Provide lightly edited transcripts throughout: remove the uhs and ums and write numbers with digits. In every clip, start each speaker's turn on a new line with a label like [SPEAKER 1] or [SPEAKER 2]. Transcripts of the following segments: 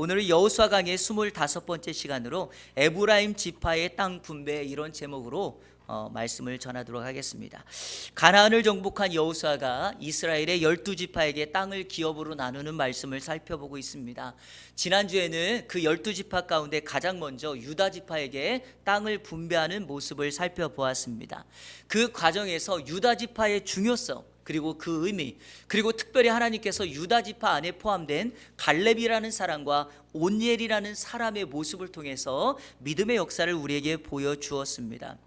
[SPEAKER 1] 오늘은 여호수아 강의 25번째 시간으로 에브라임 지파의 땅 분배 이런 제목으로 말씀을 전하도록 하겠습니다. 가나안을 정복한 여호수아가 이스라엘의 12지파에게 땅을 기업으로 나누는 말씀을 살펴보고 있습니다. 지난주에는 그 12지파 가운데 가장 먼저 유다 지파에게 땅을 분배하는 모습을 살펴보았습니다. 그 과정에서 유다 지파의 중요성, 그리고 그 의미, 그리고 특별히 하나님께서 유다 지파 안에 포함된 갈렙이라는 사람과 온니엘이라는 사람의 모습을 통해서 믿음의 역사를 우리에게 보여주었습니다.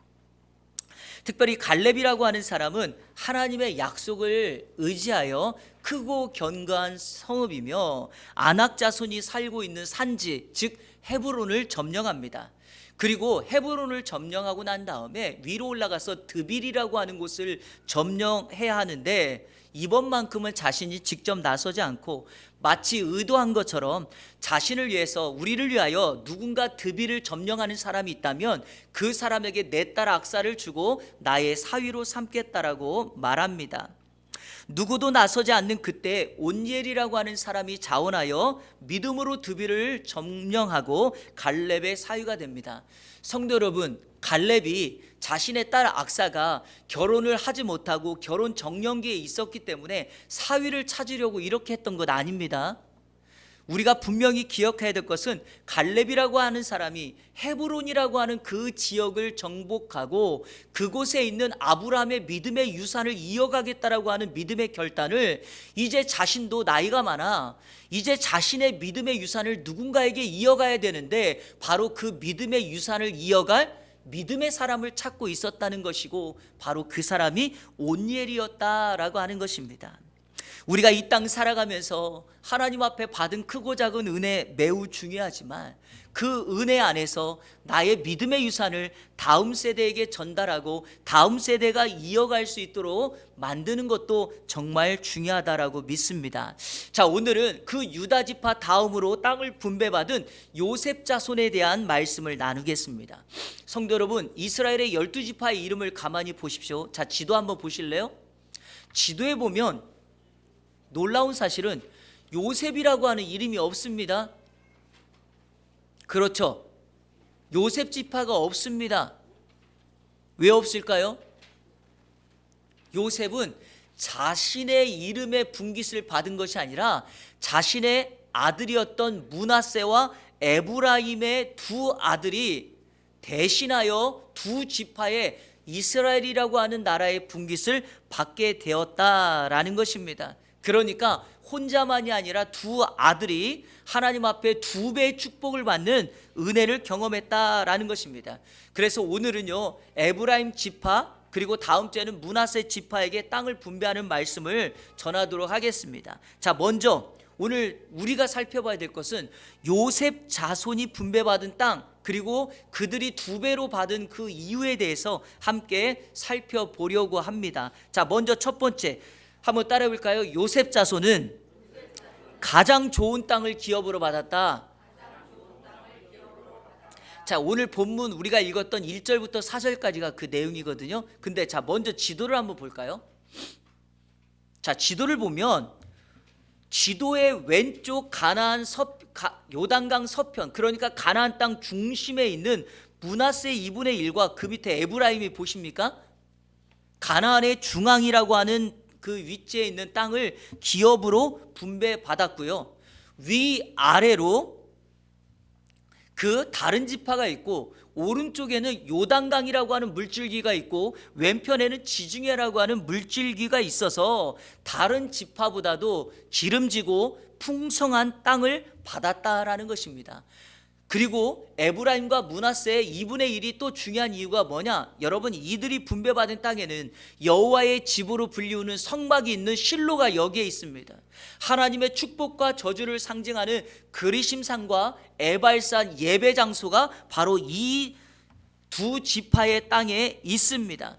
[SPEAKER 1] 특별히 갈렙이라고 하는 사람은 하나님의 약속을 의지하여 크고 견고한 성읍이며 아낙 자손이 살고 있는 산지, 즉 헤브론을 점령합니다. 그리고 헤브론을 점령하고 난 다음에 위로 올라가서 드빌이라고 하는 곳을 점령해야 하는데 이번만큼은 자신이 직접 나서지 않고 마치 의도한 것처럼 자신을 위해서, 우리를 위하여 누군가 드빌을 점령하는 사람이 있다면 그 사람에게 내 딸 악사를 주고 나의 사위로 삼겠다라고 말합니다. 누구도 나서지 않는 그때 온니엘이라고 하는 사람이 자원하여 믿음으로 드빌을 점령하고 갈렙의 사위가 됩니다. 성도 여러분, 갈렙이 자신의 딸 악사가 결혼을 하지 못하고 결혼 정년기에 있었기 때문에 사위를 찾으려고 이렇게 했던 것 아닙니다. 우리가 분명히 기억해야 될 것은 갈렙이라고 하는 사람이 헤브론이라고 하는 그 지역을 정복하고 그곳에 있는 아브라함의 믿음의 유산을 이어가겠다라고 하는 믿음의 결단을, 이제 자신도 나이가 많아 이제 자신의 믿음의 유산을 누군가에게 이어가야 되는데 바로 그 믿음의 유산을 이어갈 믿음의 사람을 찾고 있었다는 것이고 바로 그 사람이 온니엘이었다라고 하는 것입니다. 우리가 이 땅 살아가면서 하나님 앞에 받은 크고 작은 은혜 매우 중요하지만 그 은혜 안에서 나의 믿음의 유산을 다음 세대에게 전달하고 다음 세대가 이어갈 수 있도록 만드는 것도 정말 중요하다라고 믿습니다. 자, 오늘은 그 유다 지파 다음으로 땅을 분배받은 요셉 자손에 대한 말씀을 나누겠습니다. 성도 여러분, 이스라엘의 12지파의 이름을 가만히 보십시오. 자, 지도 한번 보실래요? 지도에 보면 놀라운 사실은 요셉이라고 하는 이름이 없습니다. 그렇죠. 요셉 지파가 없습니다. 왜 없을까요? 요셉은 자신의 이름의 분깃을 받은 것이 아니라 자신의 아들이었던 므낫세와 에브라임의 두 아들이 대신하여 두 지파의 이스라엘이라고 하는 나라의 분깃을 받게 되었다라는 것입니다. 그러니까 혼자만이 아니라 두 아들이 하나님 앞에 두 배의 축복을 받는 은혜를 경험했다라는 것입니다. 그래서 오늘은요, 에브라임 지파 그리고 다음 주에는 므낫세 지파에게 땅을 분배하는 말씀을 전하도록 하겠습니다. 자, 먼저 오늘 우리가 살펴봐야 될 것은 요셉 자손이 분배받은 땅, 그리고 그들이 두 배로 받은 그 이유에 대해서 함께 살펴보려고 합니다. 자, 먼저 첫 번째 한번 따라해 볼까요? 요셉 자손은 가장 좋은 땅을 기업으로 받았다. 자, 오늘 본문 우리가 읽었던 1절부터 4절까지가 그 내용이거든요. 근데 자, 먼저 지도를 한번 볼까요? 자, 지도를 보면 지도의 왼쪽 가나안 요단강 서편, 그러니까 가나안 땅 중심에 있는 므낫세 2분의 1과 그 밑에 에브라임이 보십니까? 가나안의 중앙이라고 하는 그 위치에 있는 땅을 기업으로 분배받았고요. 위아래로 그 다른 지파가 있고 오른쪽에는 요단강이라고 하는 물줄기가 있고 왼편에는 지중해라고 하는 물줄기가 있어서 다른 지파보다도 기름지고 풍성한 땅을 받았다라는 것입니다. 그리고 에브라임과 므낫세의 2분의 1이 또 중요한 이유가 뭐냐? 여러분, 이들이 분배받은 땅에는 여호와의 집으로 불리우는 성막이 있는 실로가 여기에 있습니다. 하나님의 축복과 저주를 상징하는 그리심산과 에발산 예배 장소가 바로 이 두 지파의 땅에 있습니다.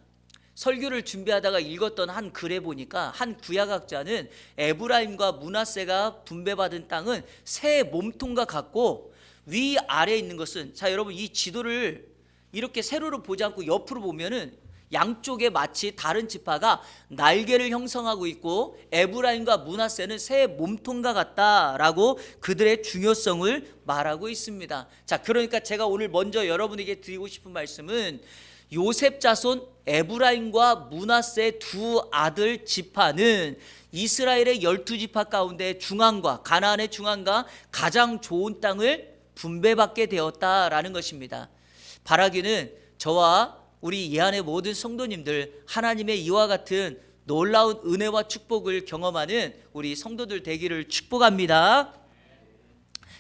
[SPEAKER 1] 설교를 준비하다가 읽었던 한 글에 보니까 한 구약학자는 에브라임과 므낫세가 분배받은 땅은 새 몸통과 같고 위아래에 있는 것은, 자, 여러분, 이 지도를 이렇게 세로로 보지 않고 옆으로 보면은 양쪽에 마치 다른 지파가 날개를 형성하고 있고 에브라임과 므낫세는 새 몸통과 같다라고 그들의 중요성을 말하고 있습니다. 자, 그러니까 제가 오늘 먼저 여러분에게 드리고 싶은 말씀은 요셉 자손 에브라임과 므낫세 두 아들 지파는 이스라엘의 12지파 가운데 중앙과 가나안의 중앙과 가장 좋은 땅을 분배받게 되었다라는 것입니다. 바라기는 저와 우리 예안의 모든 성도님들 하나님의 이와 같은 놀라운 은혜와 축복을 경험하는 우리 성도들 되기를 축복합니다.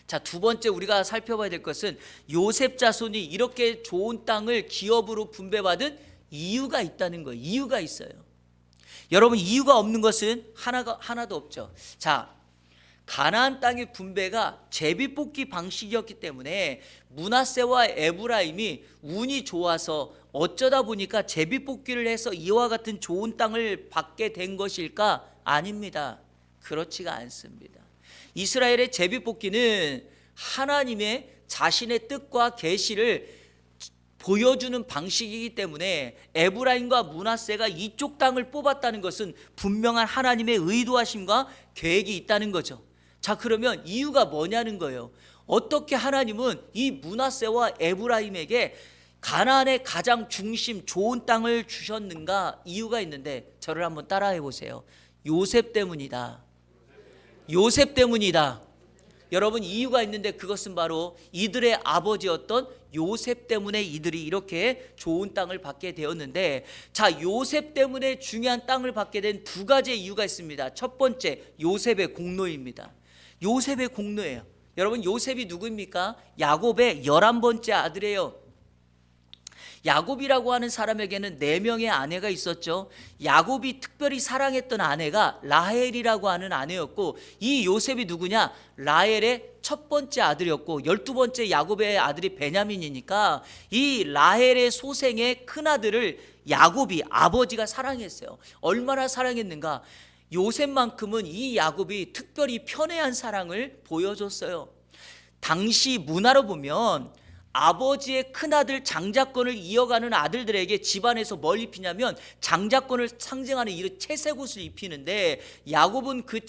[SPEAKER 1] 자, 두 번째 우리가 살펴봐야 될 것은 요셉 자손이 이렇게 좋은 땅을 기업으로 분배받은 이유가 있다는 거예요. 이유가 있어요. 여러분, 이유가 없는 것은 하나도 없죠. 자, 가나안 땅의 분배가 제비뽑기 방식이었기 때문에 므낫세와 에브라임이 운이 좋아서 어쩌다 보니까 제비뽑기를 해서 이와 같은 좋은 땅을 받게 된 것일까? 아닙니다. 그렇지가 않습니다. 이스라엘의 제비뽑기는 하나님의 자신의 뜻과 계시를 보여주는 방식이기 때문에 에브라임과 므낫세가 이쪽 땅을 뽑았다는 것은 분명한 하나님의 의도하심과 계획이 있다는 거죠. 자, 그러면 이유가 뭐냐는 거예요. 어떻게 하나님은 이 므낫세와 에브라임에게 가나안의 가장 중심 좋은 땅을 주셨는가? 이유가 있는데 저를 한번 따라해 보세요. 요셉 때문이다. 요셉 때문이다. 여러분, 이유가 있는데 그것은 바로 이들의 아버지였던 요셉 때문에 이들이 이렇게 좋은 땅을 받게 되었는데, 자, 요셉 때문에 중요한 땅을 받게 된 두 가지의 이유가 있습니다. 첫 번째, 요셉의 공로입니다. 요셉의 공로예요. 여러분, 요셉이 누구입니까? 야곱의 11번째 아들이에요. 야곱이라고 하는 사람에게는 4명의 아내가 있었죠. 야곱이 특별히 사랑했던 아내가 라헬이라고 하는 아내였고, 이 요셉이 누구냐? 라헬의 첫 번째 아들이었고 12번째 야곱의 아들이 베냐민이니까 이 라헬의 소생의 큰아들을 야곱이 아버지가 사랑했어요. 얼마나 사랑했는가? 요셉만큼은 이 야곱이 특별히 편애한 사랑을 보여줬어요. 당시 문화로 보면 아버지의 큰아들 장자권을 이어가는 아들들에게 집안에서 뭘 입히냐면 장자권을 상징하는 이 채색 옷을 입히는데, 야곱은 그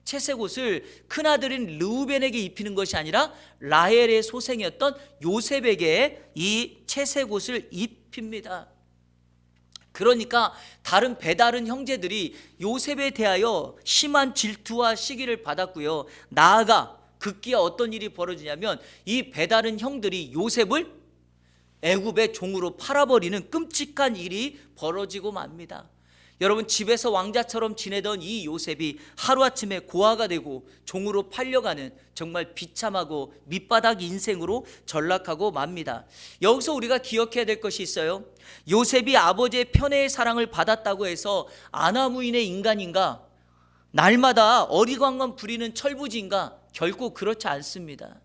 [SPEAKER 1] 채색 옷을 큰아들인 르우벤에게 입히는 것이 아니라 라헬의 소생이었던 요셉에게 이 채색 옷을 입힙니다. 그러니까 배다른 형제들이 요셉에 대하여 심한 질투와 시기를 받았고요. 나아가 급기야 어떤 일이 벌어지냐면 이 배다른 형들이 요셉을 애굽의 종으로 팔아버리는 끔찍한 일이 벌어지고 맙니다. 여러분, 집에서 왕자처럼 지내던 이 요셉이 하루아침에 고아가 되고 종으로 팔려가는 정말 비참하고 밑바닥 인생으로 전락하고 맙니다. 여기서 우리가 기억해야 될 것이 있어요. 요셉이 아버지의 편애의 사랑을 받았다고 해서 아나무인의 인간인가? 날마다 어리광만 부리는 철부지인가? 결코 그렇지 않습니다.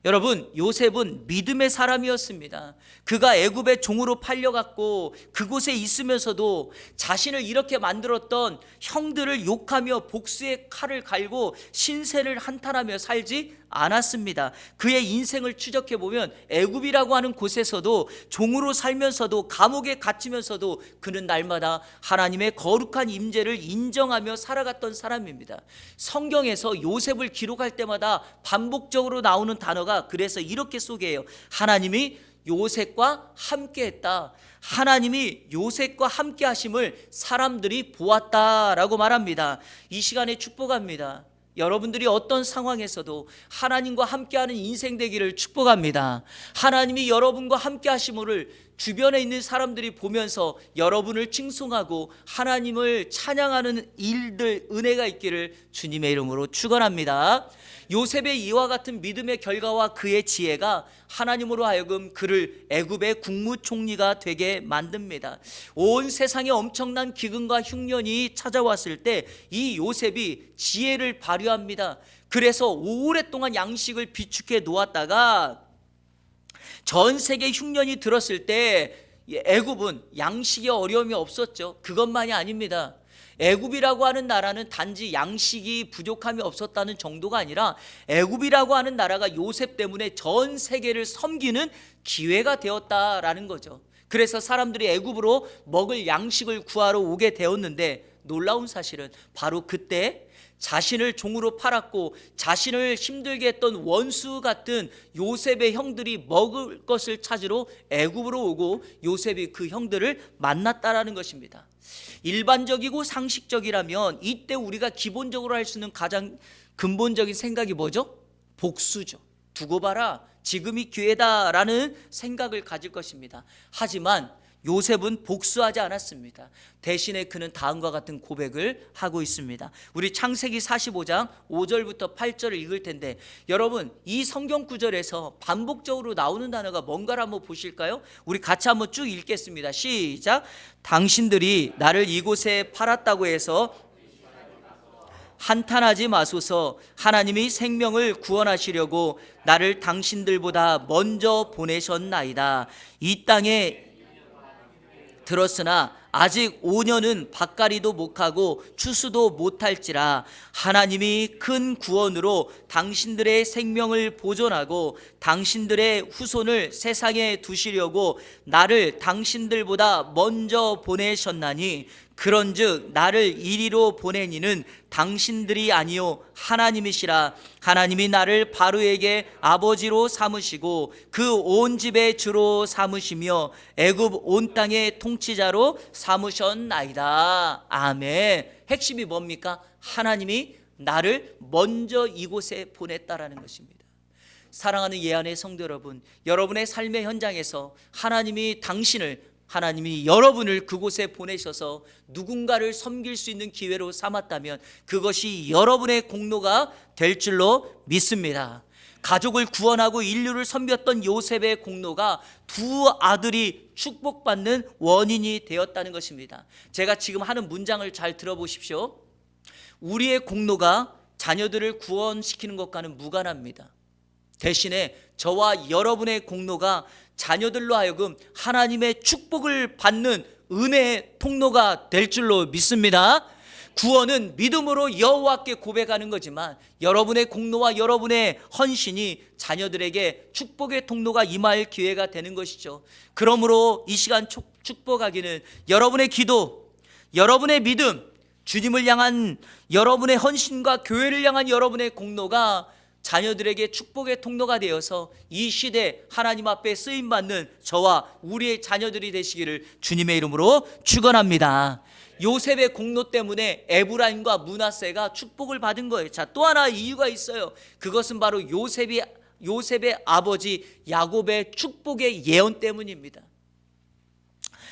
[SPEAKER 1] 여러분, 요셉은 믿음의 사람이었습니다. 그가 애굽의 종으로 팔려갔고 그곳에 있으면서도 자신을 이렇게 만들었던 형들을 욕하며 복수의 칼을 갈고 신세를 한탄하며 살지 않았습니다. 그의 인생을 추적해 보면 애굽이라고 하는 곳에서도 종으로 살면서도 감옥에 갇히면서도 그는 날마다 하나님의 거룩한 임재를 인정하며 살아갔던 사람입니다. 성경에서 요셉을 기록할 때마다 반복적으로 나오는 단어가 그래서 이렇게 소개해요. 하나님이 요셉과 함께했다. 하나님이 요셉과 함께 하심을 사람들이 보았다라고 말합니다. 이 시간에 축복합니다. 여러분들이 어떤 상황에서도 하나님과 함께하는 인생 되기를 축복합니다. 하나님이 여러분과 함께 하심을 주변에 있는 사람들이 보면서 여러분을 칭송하고 하나님을 찬양하는 일들, 은혜가 있기를 주님의 이름으로 축원합니다. 요셉의 이와 같은 믿음의 결과와 그의 지혜가 하나님으로 하여금 그를 애굽의 국무총리가 되게 만듭니다. 온 세상에 엄청난 기근과 흉년이 찾아왔을 때 이 요셉이 지혜를 발휘합니다. 그래서 오랫동안 양식을 비축해 놓았다가 전 세계 흉년이 들었을 때 애굽은 양식에 어려움이 없었죠. 그것만이 아닙니다. 애굽이라고 하는 나라는 단지 양식이 부족함이 없었다는 정도가 아니라 애굽이라고 하는 나라가 요셉 때문에 전 세계를 섬기는 기회가 되었다라는 거죠. 그래서 사람들이 애굽으로 먹을 양식을 구하러 오게 되었는데, 놀라운 사실은 바로 그때 자신을 종으로 팔았고 자신을 힘들게 했던 원수 같은 요셉의 형들이 먹을 것을 찾으러 애굽으로 오고 요셉이 그 형들을 만났다라는 것입니다. 일반적이고 상식적이라면 이때 우리가 기본적으로 할 수 있는 가장 근본적인 생각이 뭐죠? 복수죠. 두고 봐라, 지금이 기회다라는 생각을 가질 것입니다. 하지만 요셉은 복수하지 않았습니다. 대신에 그는 다음과 같은 고백을 하고 있습니다. 우리 창세기 45장 5절부터 8절을 읽을 텐데, 여러분 이 성경 구절에서 반복적으로 나오는 단어가 뭔가를 한번 보실까요? 우리 같이 한번 쭉 읽겠습니다. 시작. 당신들이 나를 이곳에 팔았다고 해서 한탄하지 마소서. 하나님이 생명을 구원하시려고 나를 당신들보다 먼저 보내셨나이다. 이 땅에 들었으나 아직 5년은 밭갈이도 못하고 추수도 못할지라 하나님이 큰 구원으로 당신들의 생명을 보존하고 당신들의 후손을 세상에 두시려고 나를 당신들보다 먼저 보내셨나니, 그런즉 나를 이리로 보낸 이는 당신들이 아니요 하나님이시라. 하나님이 나를 바로에게 아버지로 삼으시고 그 온 집의 주로 삼으시며 애굽 온 땅의 통치자로 삼으셨나이다. 아멘. 핵심이 뭡니까? 하나님이 나를 먼저 이곳에 보냈다라는 것입니다. 사랑하는 예안의 성도 여러분, 여러분의 삶의 현장에서 하나님이 여러분을 그곳에 보내셔서 누군가를 섬길 수 있는 기회로 삼았다면 그것이 여러분의 공로가 될 줄로 믿습니다. 가족을 구원하고 인류를 섬겼던 요셉의 공로가 두 아들이 축복받는 원인이 되었다는 것입니다. 제가 지금 하는 문장을 잘 들어보십시오. 우리의 공로가 자녀들을 구원시키는 것과는 무관합니다. 대신에 저와 여러분의 공로가 자녀들로 하여금 하나님의 축복을 받는 은혜의 통로가 될 줄로 믿습니다. 구원은 믿음으로 여호와께 고백하는 거지만 여러분의 공로와 여러분의 헌신이 자녀들에게 축복의 통로가 임할 기회가 되는 것이죠. 그러므로 이 시간 축복하기는 여러분의 기도, 여러분의 믿음, 주님을 향한 여러분의 헌신과 교회를 향한 여러분의 공로가 자녀들에게 축복의 통로가 되어서 이 시대 하나님 앞에 쓰임받는 저와 우리의 자녀들이 되시기를 주님의 이름으로 축원합니다. 요셉의 공로 때문에 에브라임과 므낫세가 축복을 받은 거예요. 자, 또 하나 이유가 있어요. 그것은 바로 요셉의 아버지 야곱의 축복의 예언 때문입니다.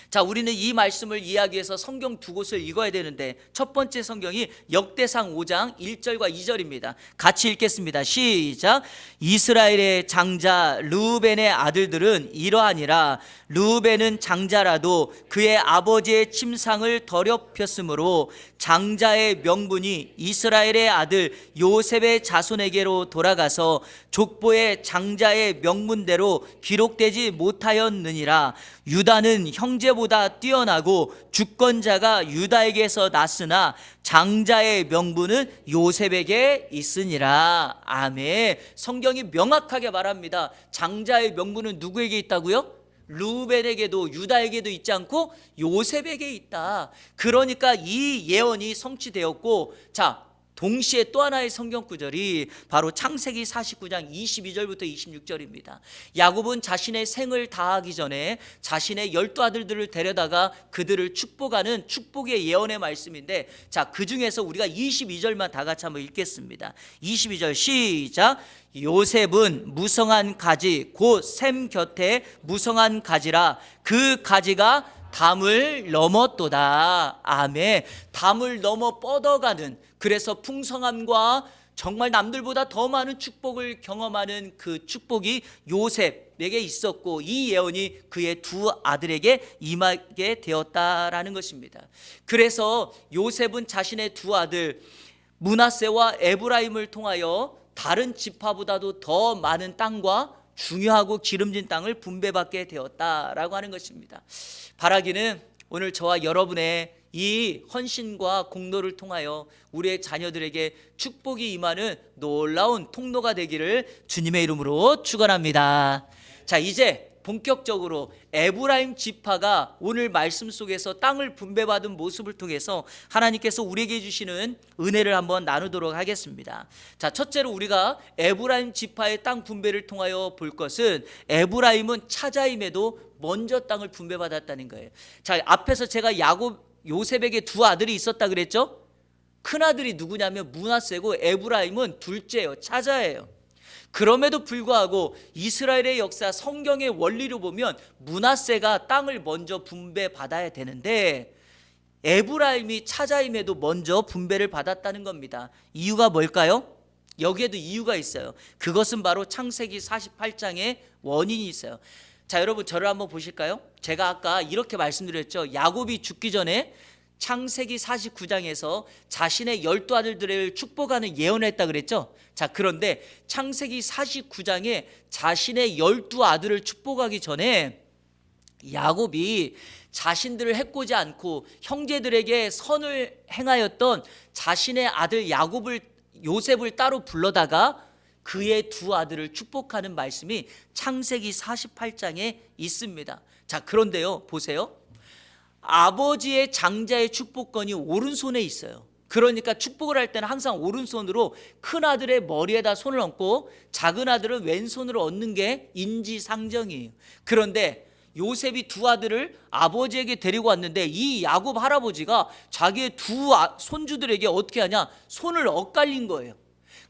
[SPEAKER 1] 자, 우리는 이 말씀을 이야기해서 성경 두 곳을 읽어야 되는데, 첫 번째 성경이 역대상 5장 1절과 2절입니다. 같이 읽겠습니다. 시작. 이스라엘의 장자 르우벤의 아들들은 이러하니라. 르우벤은 장자라도 그의 아버지의 침상을 더럽혔으므로 장자의 명분이 이스라엘의 아들 요셉의 자손에게로 돌아가서 족보의 장자의 명분대로 기록되지 못하였느니라. 유다는 형제보다 뛰어나고 주권자가 유다에게서 났으나 장자의 명분은 요셉에게 있으니라. 아멘. 성경이 명확하게 말합니다. 장자의 명분은 누구에게 있다고요? 르우벤에게도 유다에게도 있지 않고 요셉에게 있다. 그러니까 이 예언이 성취되었고, 자, 동시에 또 하나의 성경 구절이 바로 창세기 49장 22절부터 26절입니다. 야곱은 자신의 생을 다하기 전에 자신의 12아들들을 데려다가 그들을 축복하는 축복의 예언의 말씀인데, 자, 그 중에서 우리가 22절만 다 같이 한번 읽겠습니다. 22절 시작. 요셉은 무성한 가지 곧 샘 곁에 무성한 가지라. 그 가지가 담을 넘었도다. 아멘. 담을 넘어 뻗어가는, 그래서 풍성함과 정말 남들보다 더 많은 축복을 경험하는 그 축복이 요셉에게 있었고, 이 예언이 그의 두 아들에게 임하게 되었다라는 것입니다. 그래서 요셉은 자신의 두 아들 므낫세와 에브라임을 통하여 다른 지파보다도 더 많은 땅과 중요하고 기름진 땅을 분배받게 되었다라고 하는 것입니다. 바라기는 오늘 저와 여러분의 이 헌신과 공로를 통하여 우리의 자녀들에게 축복이 임하는 놀라운 통로가 되기를 주님의 이름으로 축원합니다. 자, 이제 본격적으로 에브라임 지파가 오늘 말씀 속에서 땅을 분배받은 모습을 통해서 하나님께서 우리에게 주시는 은혜를 한번 나누도록 하겠습니다. 자, 첫째로 우리가 에브라임 지파의 땅 분배를 통하여 볼 것은 에브라임은 차자임에도 먼저 땅을 분배받았다는 거예요. 자, 앞에서 제가 요셉에게 두 아들이 있었다 그랬죠? 큰 아들이 누구냐면 므낫세고 에브라임은 둘째예요. 차자예요. 그럼에도 불구하고 이스라엘의 역사 성경의 원리로 보면 므낫세가 땅을 먼저 분배받아야 되는데 에브라임이 차자임에도 먼저 분배를 받았다는 겁니다. 이유가 뭘까요? 여기에도 이유가 있어요. 그것은 바로 창세기 48장에 원인이 있어요. 자, 여러분 저를 한번 보실까요? 제가 아까 이렇게 말씀드렸죠. 야곱이 죽기 전에 창세기 49장에서 자신의 12아들들을 축복하는 예언을 했다 그랬죠. 자, 그런데 창세기 49장에 자신의 12아들을 축복하기 전에 야곱이 자신들을 해코지 않고 형제들에게 선을 행하였던 자신의 아들 요셉을 따로 불러다가 그의 두 아들을 축복하는 말씀이 창세기 48장에 있습니다. 자, 그런데요, 보세요. 아버지의 장자의 축복권이 오른손에 있어요. 그러니까 축복을 할 때는 항상 오른손으로 큰 아들의 머리에다 손을 얹고 작은 아들은 왼손으로 얹는 게 인지상정이에요. 그런데 요셉이 두 아들을 아버지에게 데리고 왔는데 이 야곱 할아버지가 자기의 두 손주들에게 어떻게 하냐? 손을 엇갈린 거예요.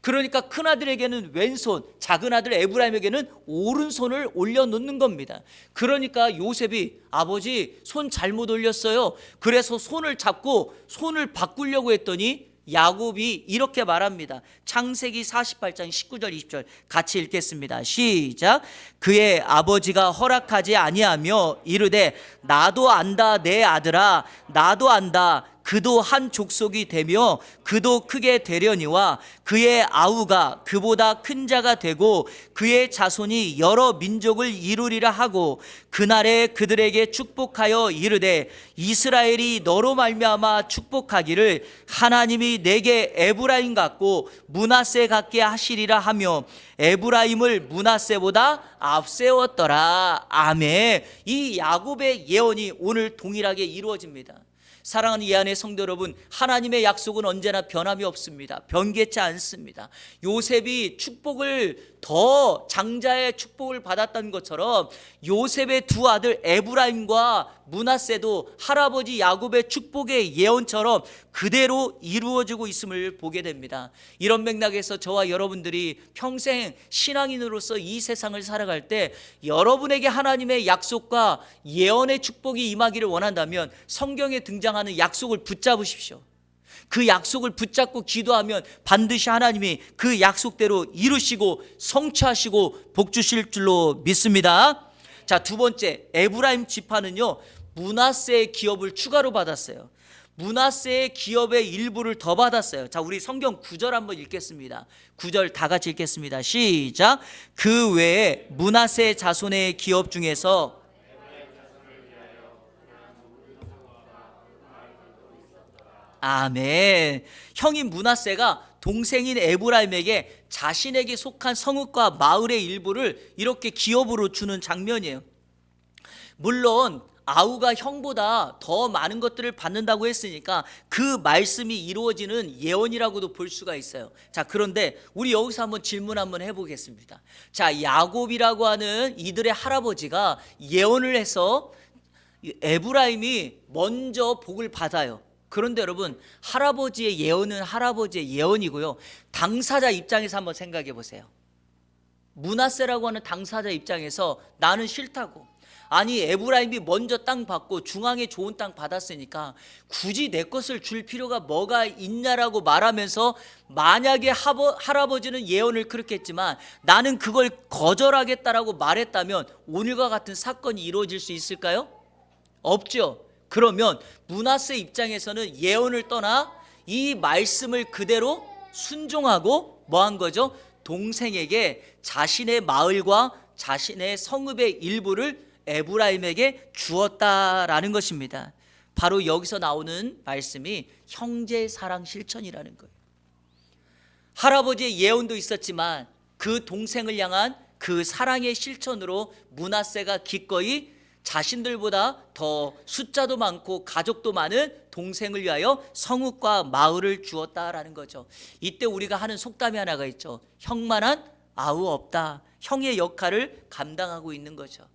[SPEAKER 1] 그러니까 큰 아들에게는 왼손, 작은 아들 에브라임에게는 오른손을 올려놓는 겁니다. 그러니까 요셉이 아버지 손 잘못 올렸어요. 그래서 손을 잡고 손을 바꾸려고 했더니 야곱이 이렇게 말합니다. 창세기 48장 19절 20절 같이 읽겠습니다. 시작. 그의 아버지가 허락하지 아니하며 이르되 나도 안다 내 아들아 나도 안다 그도 한 족속이 되며 그도 크게 되려니와 그의 아우가 그보다 큰 자가 되고 그의 자손이 여러 민족을 이루리라 하고 그날에 그들에게 축복하여 이르되 이스라엘이 너로 말미암아 축복하기를 하나님이 내게 에브라임 같고 므낫세 같게 하시리라 하며 에브라임을 므낫세보다 앞세웠더라. 아멘. 이 야곱의 예언이 오늘 동일하게 이루어집니다. 사랑하는 이 안의 성도 여러분, 하나님의 약속은 언제나 변함이 없습니다. 변개치 않습니다. 요셉이 축복을 더 장자의 축복을 받았던 것처럼 요셉의 두 아들 에브라임과 므낫세도 할아버지 야곱의 축복의 예언처럼 그대로 이루어지고 있음을 보게 됩니다. 이런 맥락에서 저와 여러분들이 평생 신앙인으로서 이 세상을 살아갈 때 여러분에게 하나님의 약속과 예언의 축복이 임하기를 원한다면 성경에 등장하는 약속을 붙잡으십시오. 그 약속을 붙잡고 기도하면 반드시 하나님이 그 약속대로 이루시고 성취하시고 복 주실 줄로 믿습니다. 자, 두 번째, 에브라임 지파는요 므낫세의 기업을 추가로 받았어요. 므낫세의 기업의 일부를 더 받았어요. 자, 우리 성경 9절 한번 읽겠습니다. 9절 다 같이 읽겠습니다. 시작. 그 외에 므낫세 자손의 기업 중에서 아멘. 형인 므낫세가 동생인 에브라임에게 자신에게 속한 성읍과 마을의 일부를 이렇게 기업으로 주는 장면이에요. 물론 아우가 형보다 더 많은 것들을 받는다고 했으니까 그 말씀이 이루어지는 예언이라고도 볼 수가 있어요. 자, 그런데 우리 여기서 한번 질문 한번 해보겠습니다. 자, 야곱이라고 하는 이들의 할아버지가 예언을 해서 에브라임이 먼저 복을 받아요. 그런데 여러분, 할아버지의 예언은 할아버지의 예언이고요, 당사자 입장에서 한번 생각해 보세요. 므낫세라고 하는 당사자 입장에서 나는 싫다고, 아니 에브라임이 먼저 땅 받고 중앙에 좋은 땅 받았으니까 굳이 내 것을 줄 필요가 뭐가 있냐라고 말하면서, 만약에 할아버지는 예언을 그렇게 했지만 나는 그걸 거절하겠다라고 말했다면 오늘과 같은 사건이 이루어질 수 있을까요? 없죠. 그러면 므낫세 입장에서는 예언을 떠나 이 말씀을 그대로 순종하고 뭐 한 거죠? 동생에게 자신의 마을과 자신의 성읍의 일부를 에브라임에게 주었다라는 것입니다. 바로 여기서 나오는 말씀이 형제 사랑 실천이라는 거예요. 할아버지의 예언도 있었지만 그 동생을 향한 그 사랑의 실천으로 므낫세가 기꺼이 자신들보다 더 숫자도 많고 가족도 많은 동생을 위하여 성읍과 마을을 주었다라는 거죠. 이때 우리가 하는 속담이 하나가 있죠. 형만한 아우 없다. 형의 역할을 감당하고 있는 거죠.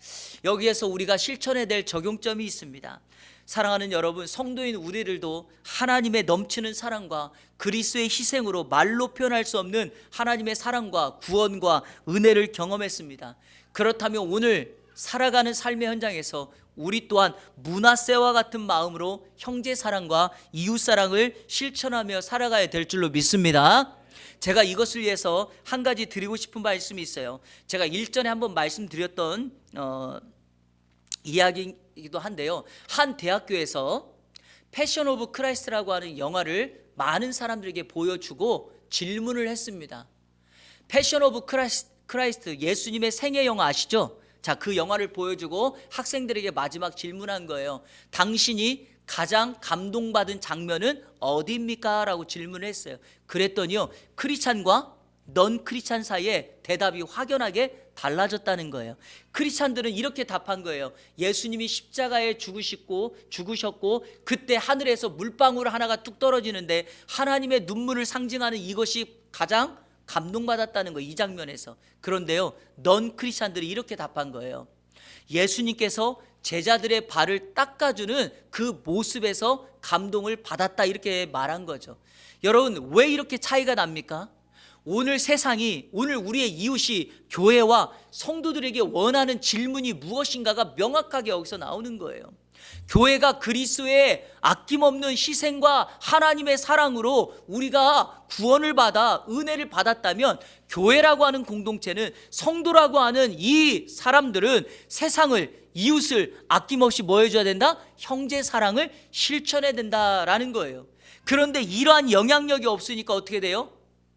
[SPEAKER 1] 여기에서 우리가 실천해야 될 적용점이 있습니다. 사랑하는 여러분, 성도인 우리들도 하나님의 넘치는 사랑과 그리스도의 희생으로 말로 표현할 수 없는 하나님의 사랑과 구원과 은혜를 경험했습니다. 그렇다면 오늘 살아가는 삶의 현장에서 우리 또한 므낫세와 같은 마음으로 형제 사랑과 이웃 사랑을 실천하며 살아가야 될 줄로 믿습니다. 제가 이것을 위해서 한 가지 드리고 싶은 말씀이 있어요. 제가 일전에 한번 말씀드렸던 이야기이기도 한데요. 한 대학교에서 패션 오브 크라이스트라고 하는 영화를 많은 사람들에게 보여주고 질문을 했습니다. 패션 오브 크라이스트, 예수님의 생애 영화 아시죠? 자, 그 영화를 보여주고 학생들에게 마지막 질문한 거예요. 당신이 가장 감동받은 장면은 어디입니까? 라고 질문을 했어요. 그랬더니요, 크리스찬과 넌 크리스찬 사이에 대답이 확연하게 달라졌다는 거예요. 크리스찬들은 이렇게 답한 거예요. 예수님이 십자가에 죽으셨고 그때 하늘에서 물방울 하나가 뚝 떨어지는데 하나님의 눈물을 상징하는 이것이 가장 감동받았다는 거예요. 이 장면에서. 그런데요, 넌 크리스찬들이 이렇게 답한 거예요. 예수님께서 제자들의 발을 닦아주는 그 모습에서 감동을 받았다, 이렇게 말한 거죠. 여러분, 왜 이렇게 차이가 납니까? 오늘 세상이, 오늘 우리의 이웃이 교회와 성도들에게 원하는 질문이 무엇인가가 명확하게 여기서 나오는 거예요. 교회가 그리스도의 아낌없는 희생과 하나님의 사랑으로 우리가 구원을 받아 은혜를 받았다면, 교회라고 하는 공동체는, 성도라고 하는 이 사람들은 세상을, 이웃을 아낌없이 뭐 해줘야 된다? 형제 사랑을 실천해야 된다라는 거예요. 그런데 이러한 영향력이 없으니까 어떻게 돼요?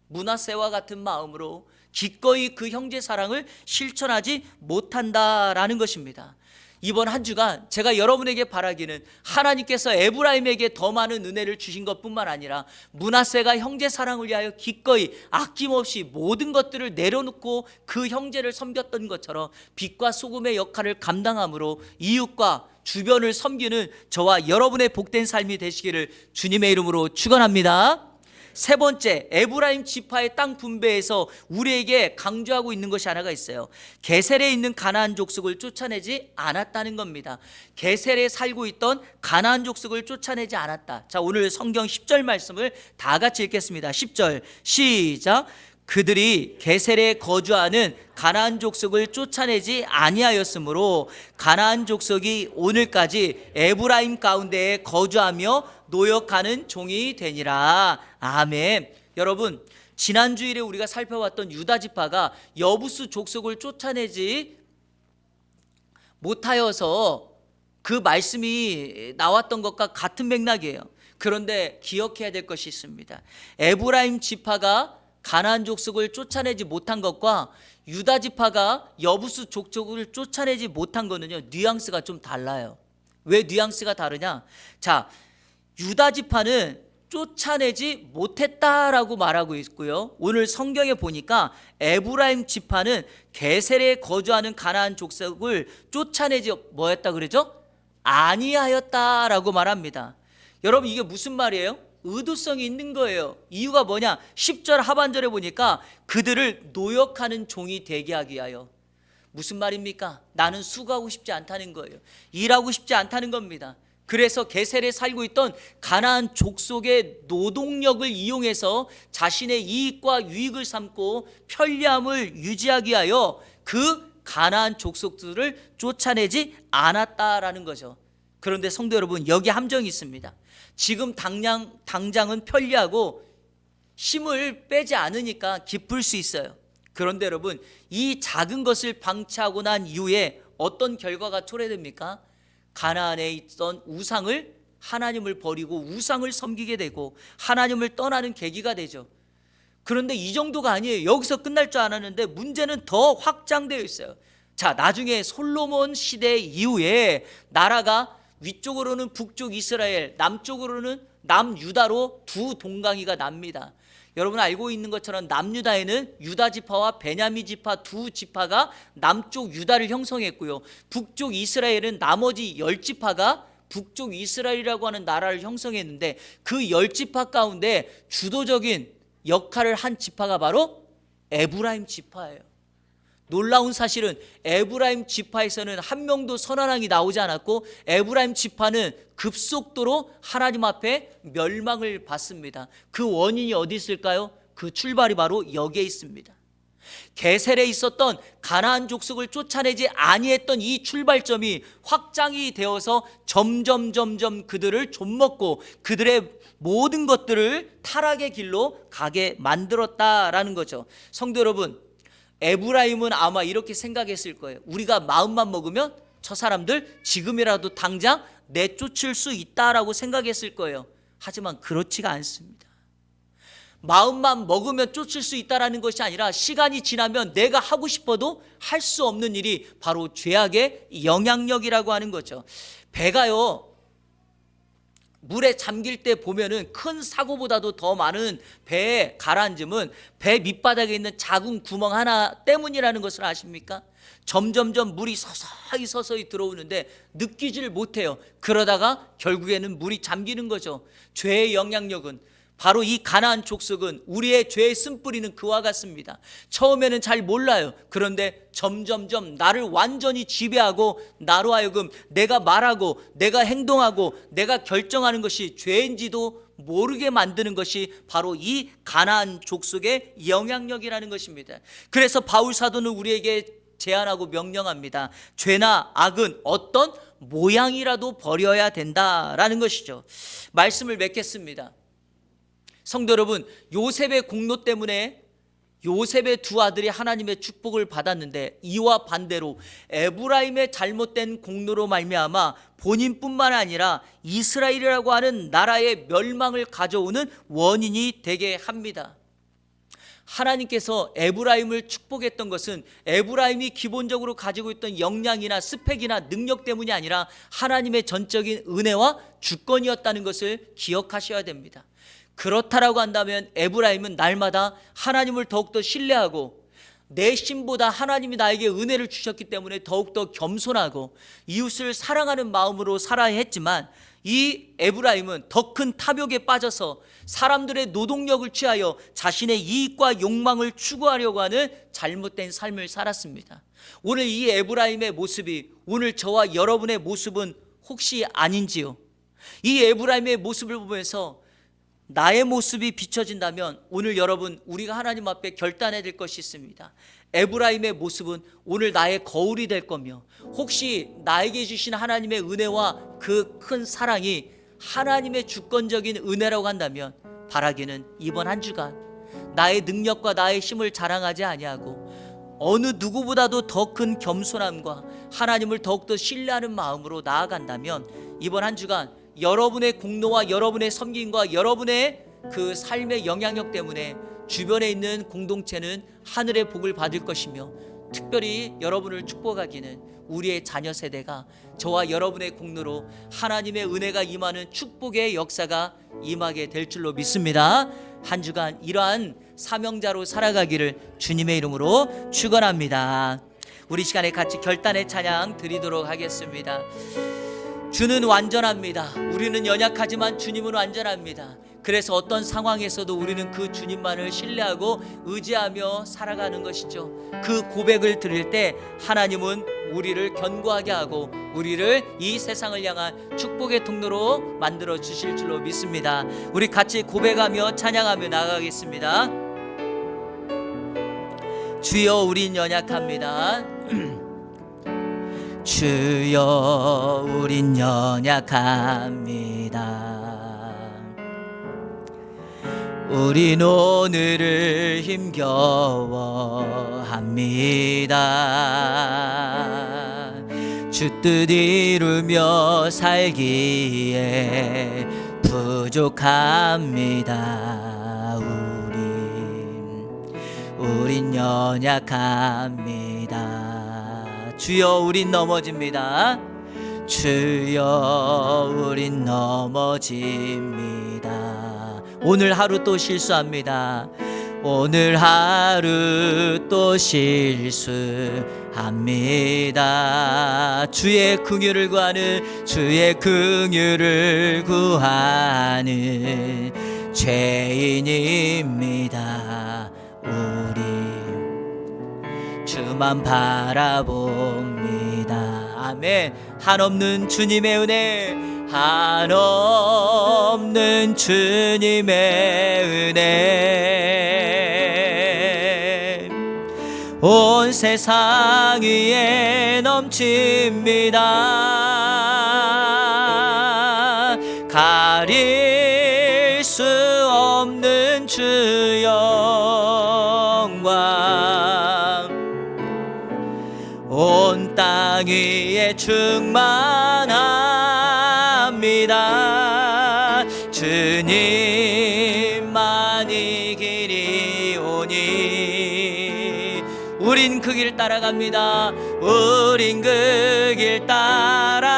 [SPEAKER 1] 므낫세와 같은 마음으로 기꺼이 그 형제 사랑을 실천하지 못한다라는 것입니다. 이번 한 주간 제가 여러분에게 바라기는, 하나님께서 에브라임에게 더 많은 은혜를 주신 것뿐만 아니라 므낫세가 형제 사랑을 위하여 기꺼이 아낌없이 모든 것들을 내려놓고 그 형제를 섬겼던 것처럼 빛과 소금의 역할을 감당함으로 이웃과 주변을 섬기는 저와 여러분의 복된 삶이 되시기를 주님의 이름으로 축원합니다. 세 번째, 에브라임 지파의 땅 분배에서 우리에게 강조하고 있는 것이 하나가 있어요. 게셀에 있는 가나안 족속을 쫓아내지 않았다는 겁니다. 게셀에 살고 있던 가나안 족속을 쫓아내지 않았다. 자, 오늘 성경 10절 말씀을 다 같이 읽겠습니다. 10절 시작. 그들이 게셀에 거주하는 가나안 족속을 쫓아내지 아니하였으므로 가나안 족속이 오늘까지 에브라임 가운데에 거주하며 노역하는 종이 되니라. 아멘. 여러분, 지난 주일에 우리가 살펴봤던 유다 지파가 여부스 족속을 쫓아내지 못하여서 그 말씀이 나왔던 것과 같은 맥락이에요. 그런데 기억해야 될 것이 있습니다. 에브라임 지파가 가나안 족속을 쫓아내지 못한 것과 유다 지파가 여부스 족속을 쫓아내지 못한 거는요, 뉘앙스가 좀 달라요. 왜 뉘앙스가 다르냐? 자, 유다 지파는 쫓아내지 못했다라고 말하고 있고요, 오늘 성경에 보니까 에브라임 지파는 게셀에 거주하는 가나안 족속을 쫓아내지 뭐였다 그러죠? 아니하였다라고 말합니다. 여러분, 이게 무슨 말이에요? 의도성이 있는 거예요. 이유가 뭐냐? 10절 하반절에 보니까 그들을 노역하는 종이 되게 하기 위하여. 무슨 말입니까? 나는 수고하고 싶지 않다는 거예요. 일하고 싶지 않다는 겁니다. 그래서 게셀에 살고 있던 가나안 족속의 노동력을 이용해서 자신의 이익과 유익을 삼고 편리함을 유지하기 위하여 그 가나안 족속들을 쫓아내지 않았다라는 거죠. 그런데 성도 여러분, 여기 함정이 있습니다. 지금 당장은 편리하고 힘을 빼지 않으니까 기쁠 수 있어요. 그런데 여러분, 이 작은 것을 방치하고 난 이후에 어떤 결과가 초래됩니까? 가나안에 있던 우상을, 하나님을 버리고 우상을 섬기게 되고 하나님을 떠나는 계기가 되죠. 그런데 이 정도가 아니에요. 여기서 끝날 줄 알았는데 문제는 더 확장되어 있어요. 자, 나중에 솔로몬 시대 이후에 나라가 위쪽으로는 북쪽 이스라엘, 남쪽으로는 남유다로 두 동강이가 납니다. 여러분 알고 있는 것처럼 남유다에는 유다 지파와 베냐민 지파 두 지파가 남쪽 유다를 형성했고요, 북쪽 이스라엘은 나머지 10지파가 북쪽 이스라엘이라고 하는 나라를 형성했는데, 그 10지파 가운데 주도적인 역할을 한 지파가 바로 에브라임 지파예요. 놀라운 사실은 에브라임 지파에서는 한 명도 선한 왕이 나오지 않았고, 에브라임 지파는 급속도로 하나님 앞에 멸망을 받습니다. 그 원인이 어디 있을까요? 그 출발이 바로 여기에 있습니다. 게셀에 있었던 가나안 족속을 쫓아내지 아니했던 이 출발점이 확장이 되어서 점점 그들을 좀먹고 그들의 모든 것들을 타락의 길로 가게 만들었다라는 거죠. 성도 여러분, 에브라임은 아마 이렇게 생각했을 거예요. 우리가 마음만 먹으면 저 사람들 지금이라도 당장 내쫓을 수 있다라고 생각했을 거예요. 하지만 그렇지가 않습니다. 마음만 먹으면 쫓을 수 있다라는 것이 아니라, 시간이 지나면 내가 하고 싶어도 할 수 없는 일이 바로 죄악의 영향력이라고 하는 거죠. 배가요, 물에 잠길 때 보면은 큰 사고보다도 더 많은 배에 가라앉음은 배 밑바닥에 있는 작은 구멍 하나 때문이라는 것을 아십니까? 점점 물이 서서히 들어오는데 느끼지를 못해요. 그러다가 결국에는 물이 잠기는 거죠. 죄의 영향력은 바로 이 가나안 족속은 우리의 죄의 쓴뿌리는 그와 같습니다. 처음에는 잘 몰라요. 그런데 점점 나를 완전히 지배하고, 나로 하여금 내가 말하고 내가 행동하고 내가 결정하는 것이 죄인지도 모르게 만드는 것이 바로 이 가나안 족속의 영향력이라는 것입니다. 그래서 바울 사도는 우리에게 제안하고 명령합니다. 죄나 악은 어떤 모양이라도 버려야 된다라는 것이죠. 말씀을 맺겠습니다. 성도 여러분, 요셉의 공로 때문에 요셉의 두 아들이 하나님의 축복을 받았는데, 이와 반대로 에브라임의 잘못된 공로로 말미암아 본인뿐만 아니라 이스라엘이라고 하는 나라의 멸망을 가져오는 원인이 되게 합니다. 하나님께서 에브라임을 축복했던 것은 에브라임이 기본적으로 가지고 있던 역량이나 스펙이나 능력 때문이 아니라 하나님의 전적인 은혜와 주권이었다는 것을 기억하셔야 됩니다. 그렇다라고 한다면 에브라임은 날마다 하나님을 더욱더 신뢰하고, 내 신보다 하나님이 나에게 은혜를 주셨기 때문에 더욱더 겸손하고 이웃을 사랑하는 마음으로 살아야 했지만, 이 에브라임은 더 큰 탐욕에 빠져서 사람들의 노동력을 취하여 자신의 이익과 욕망을 추구하려고 하는 잘못된 삶을 살았습니다. 오늘 이 에브라임의 모습이 오늘 저와 여러분의 모습은 혹시 아닌지요? 이 에브라임의 모습을 보면서 나의 모습이 비춰진다면 오늘 여러분, 우리가 하나님 앞에 결단해야 될 것이 있습니다. 에브라임의 모습은 오늘 나의 거울이 될 거며, 혹시 나에게 주신 하나님의 은혜와 그 큰 사랑이 하나님의 주권적인 은혜라고 한다면, 바라기는 이번 한 주간 나의 능력과 나의 힘을 자랑하지 아니하고 어느 누구보다도 더 큰 겸손함과 하나님을 더욱더 신뢰하는 마음으로 나아간다면, 이번 한 주간 여러분의 공로와 여러분의 섬김과 여러분의 그 삶의 영향력 때문에 주변에 있는 공동체는 하늘의 복을 받을 것이며, 특별히 여러분을 축복하기는 우리의 자녀 세대가 저와 여러분의 공로로 하나님의 은혜가 임하는 축복의 역사가 임하게 될 줄로 믿습니다. 한 주간 이러한 사명자로 살아가기를 주님의 이름으로 축원합니다. 우리 시간에 같이 결단의 찬양 드리도록 하겠습니다. 주는 완전합니다. 우리는 연약하지만 주님은 완전합니다. 그래서 어떤 상황에서도 우리는 그 주님만을 신뢰하고 의지하며 살아가는 것이죠. 그 고백을 드릴 때 하나님은 우리를 견고하게 하고 우리를 이 세상을 향한 축복의 통로로 만들어 주실 줄로 믿습니다. 우리 같이 고백하며 찬양하며 나가겠습니다. 주여, 우린 연약합니다. 주여, 우린 연약합니다. 우린 오늘을 힘겨워합니다. 주 뜻 이루며 살기에 부족합니다. 우린 연약합니다. 주여, 우린 넘어집니다. 주여 우린 넘어집니다. 오늘 하루 또 실수합니다. 오늘 하루 또 실수합니다. 주의 긍휼을 구하는, 주의 긍휼을 구하는 죄인입니다. 우리 주만 바라봅니다. 아멘. 한없는 주님의 은혜, 한없는 주님의 은혜 온 세상 위에 넘칩니다. 가릴 수 없는 주 영광 온 땅 위에 충만합니다. 주님만이 길이 오니 우린 그 길 따라갑니다. 우린 그 길 따라갑니다.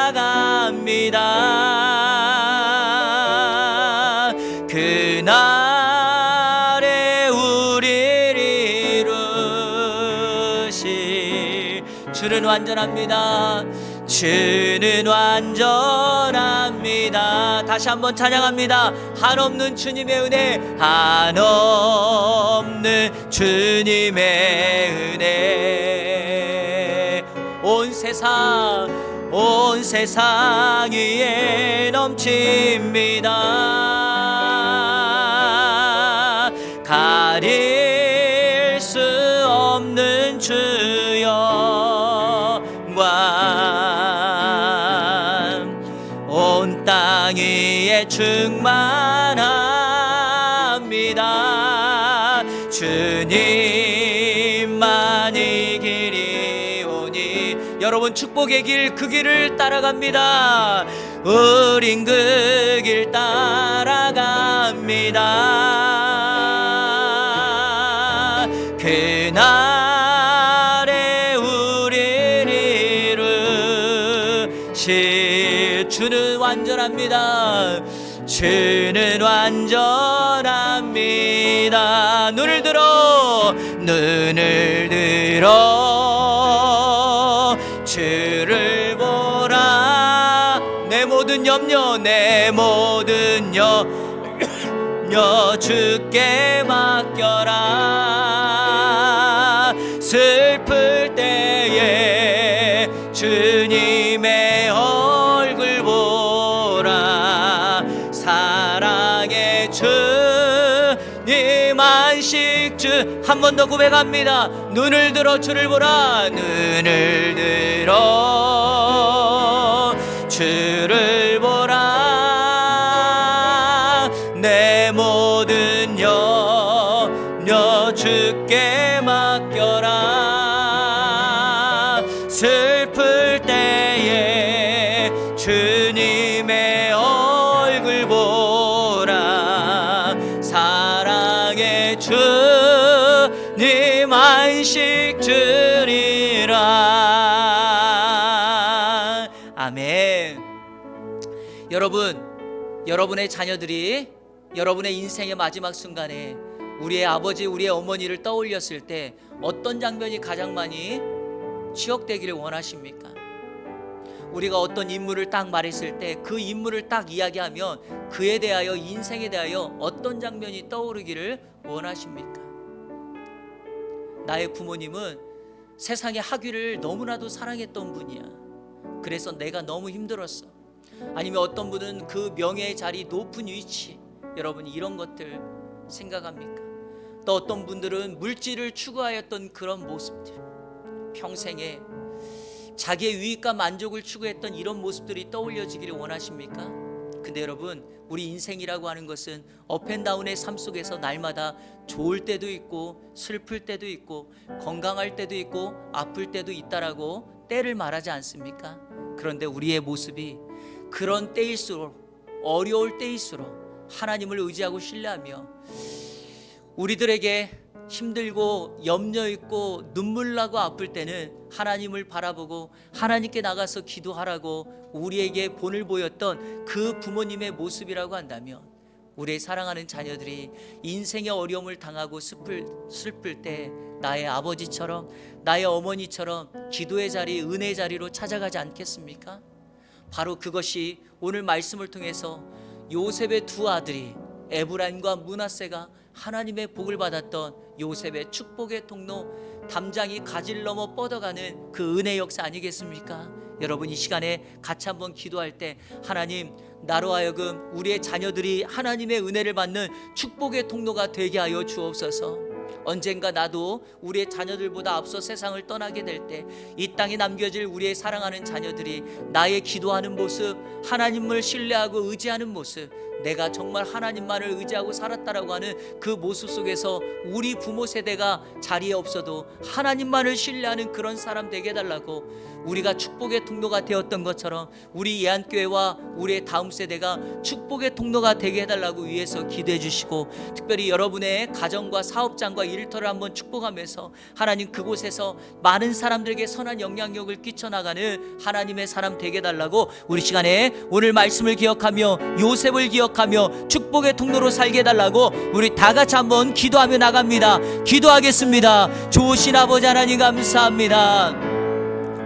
[SPEAKER 1] 그날에 우리를 이루실 주는 완전합니다. 주는 완전합니다. 다시 한번 찬양합니다. 한없는 주님의 은혜, 한없는 주님의 은혜 온 세상 위에 넘칩니다. 가릴 수 없는 주 영광 온 땅 위에 충만합니다. 주님만이 길이 오니 여러분 축복의 길, 그 길을 따라갑니다. 우린 그 길 따라갑니다. 그날에 우리를 이루실 주는 완전합니다. 주는 완전합니다. 눈을 들어 주를 보라. 내 모든 염려, 내 모든 염려 주께 맡겨라. 슬플 때에 주님의 얼굴 보라. 사랑의 주님 안식주 한 번 더 고백합니다. 눈을 들어 주를 보라. 눈을 들어 주를 보라. 내 모든 염려 주께 맡겨라. 슬플 때에 주님의 얼굴 보라. 사랑의 주님 안식 주리라. 아멘. 여러분의 자녀들이 여러분의 인생의 마지막 순간에 우리의 아버지, 우리의 어머니를 떠올렸을 때 어떤 장면이 가장 많이 기억되기를 원하십니까? 우리가 어떤 인물을 딱 말했을 때 그 인물을 딱 이야기하면 그에 대하여, 인생에 대하여 어떤 장면이 떠오르기를 원하십니까? 나의 부모님은 세상의 학위를 너무나도 사랑했던 분이야. 그래서 내가 너무 힘들었어. 아니면 어떤 분은 그 명예의 자리, 높은 위치, 여러분 이런 것들 생각합니까? 또 어떤 분들은 물질을 추구하였던 그런 모습들, 평생에 자기의 유익과 만족을 추구했던 이런 모습들이 떠올려지기를 원하십니까? 근데 여러분, 우리 인생이라고 하는 것은 업앤다운의 삶 속에서 날마다 좋을 때도 있고 슬플 때도 있고 건강할 때도 있고 아플 때도 있다라고 때를 말하지 않습니까? 그런데 우리의 모습이 그런 때일수록, 어려울 때일수록 하나님을 의지하고 신뢰하며 우리들에게 힘들고 염려 있고 눈물 나고 아플 때는 하나님을 바라보고 하나님께 나가서 기도하라고 우리에게 본을 보였던 그 부모님의 모습이라고 한다면, 우리의 사랑하는 자녀들이 인생의 어려움을 당하고 슬플 때 나의 아버지처럼 나의 어머니처럼 기도의 자리, 은혜의 자리로 찾아가지 않겠습니까? 바로 그것이 오늘 말씀을 통해서 요셉의 두 아들이 에브라임과 므낫세가 하나님의 복을 받았던 요셉의 축복의 통로, 담장이 가지를 넘어 뻗어가는 그 은혜 역사 아니겠습니까? 여러분, 이 시간에 같이 한번 기도할 때, 하나님, 나로 하여금 우리의 자녀들이 하나님의 은혜를 받는 축복의 통로가 되게 하여 주옵소서. 언젠가 나도 우리의 자녀들보다 앞서 세상을 떠나게 될 때 이 땅에 남겨질 우리의 사랑하는 자녀들이 나의 기도하는 모습, 하나님을 신뢰하고 의지하는 모습, 내가 정말 하나님만을 의지하고 살았다라고 하는 그 모습 속에서 우리 부모 세대가 자리에 없어도 하나님만을 신뢰하는 그런 사람 되게 해달라고, 우리가 축복의 통로가 되었던 것처럼 우리 예안교회와 우리의 다음 세대가 축복의 통로가 되게 해달라고 위해서 기도해 주시고, 특별히 여러분의 가정과 사업장과 일터를 한번 축복하면서 하나님, 그곳에서 많은 사람들에게 선한 영향력을 끼쳐나가는 하나님의 사람 되게 해달라고, 우리 시간에 오늘 말씀을 기억하며 요셉을 기억하며 축복의 통로로 살게 해달라고 우리 다 같이 한번 기도하며 나갑니다. 기도하겠습니다. 좋으신 아버지 하나님, 감사합니다.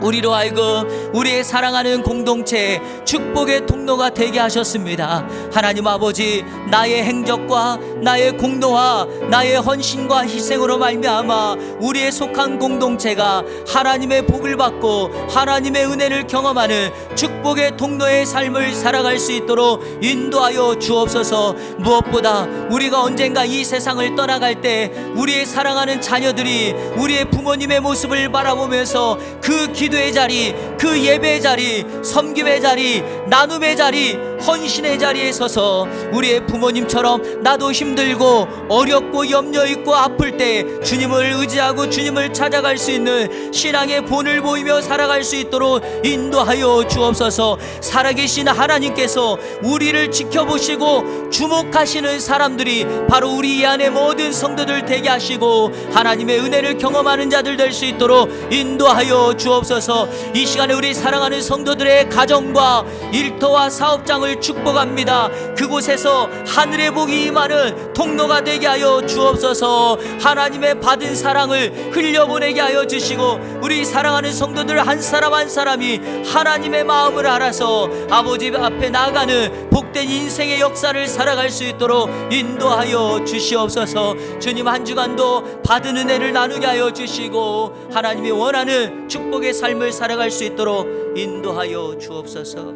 [SPEAKER 1] 우리로 하여금 우리의 사랑하는 공동체에 축복의 통로가 되게 하셨습니다. 하나님 아버지, 나의 행적과 나의 공로와 나의 헌신과 희생으로 말미암아 우리의 속한 공동체가 하나님의 복을 받고 하나님의 은혜를 경험하는 축복의 통로의 삶을 살아갈 수 있도록 인도하여 주옵소서. 무엇보다 우리가 언젠가 이 세상을 떠나갈 때 우리의 사랑하는 자녀들이 우리의 부모님의 모습을 바라보면서 그 기도의 자리, 그 예배의 자리, 섬김의 자리, 나눔의 자리, 헌신의 자리에 서서 우리의 부모님처럼 나도 힘들고 어렵고 염려 있고 아플 때 주님을 의지하고 주님을 찾아갈 수 있는 신앙의 본을 보이며 살아갈 수 있도록 인도하여 주옵소서. 살아계신 하나님께서 우리를 지켜보시고 주목하시는 사람들이 바로 우리 안에 모든 성도들 되게 하시고 하나님의 은혜를 경험하는 자들 될 수 있도록 인도하여 주옵소서. 이 시간에 우리 사랑하는 성도들의 가정과 일터와 사업장을 축복합니다. 그곳에서 하늘의 복이 임하는 통로가 되게 하여 주옵소서. 하나님의 받은 사랑을 흘려보내게 하여 주시고 우리 사랑하는 성도들 한 사람 한 사람이 하나님의 마음을 알아서 아버지 앞에 나아가는 복된 인생의 역사를 살아갈 수 있도록 인도하여 주시옵소서. 주님, 한 주간도 받은 은혜를 나누게 하여 주시고 하나님이 원하는 축복의 삶을 살아갈 수 있도록 인도하여 주옵소서.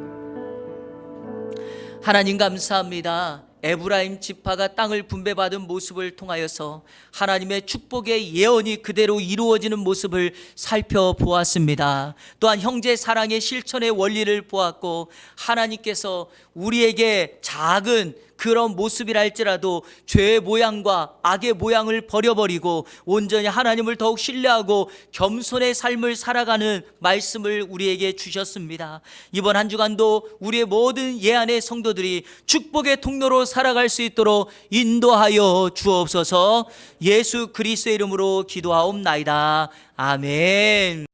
[SPEAKER 1] 하나님 감사합니다. 에브라임 지파가 땅을 분배받은 모습을 통하여서 하나님의 축복의 예언이 그대로 이루어지는 모습을 살펴보았습니다. 또한 형제 사랑의 실천의 원리를 보았고, 하나님께서 우리에게 작은 그런 모습이라 할지라도 죄의 모양과 악의 모양을 버려버리고 온전히 하나님을 더욱 신뢰하고 겸손의 삶을 살아가는 말씀을 우리에게 주셨습니다. 이번 한 주간도 우리의 모든 예안의 성도들이 축복의 통로로 살아갈 수 있도록 인도하여 주옵소서. 예수 그리스도의 이름으로 기도하옵나이다. 아멘.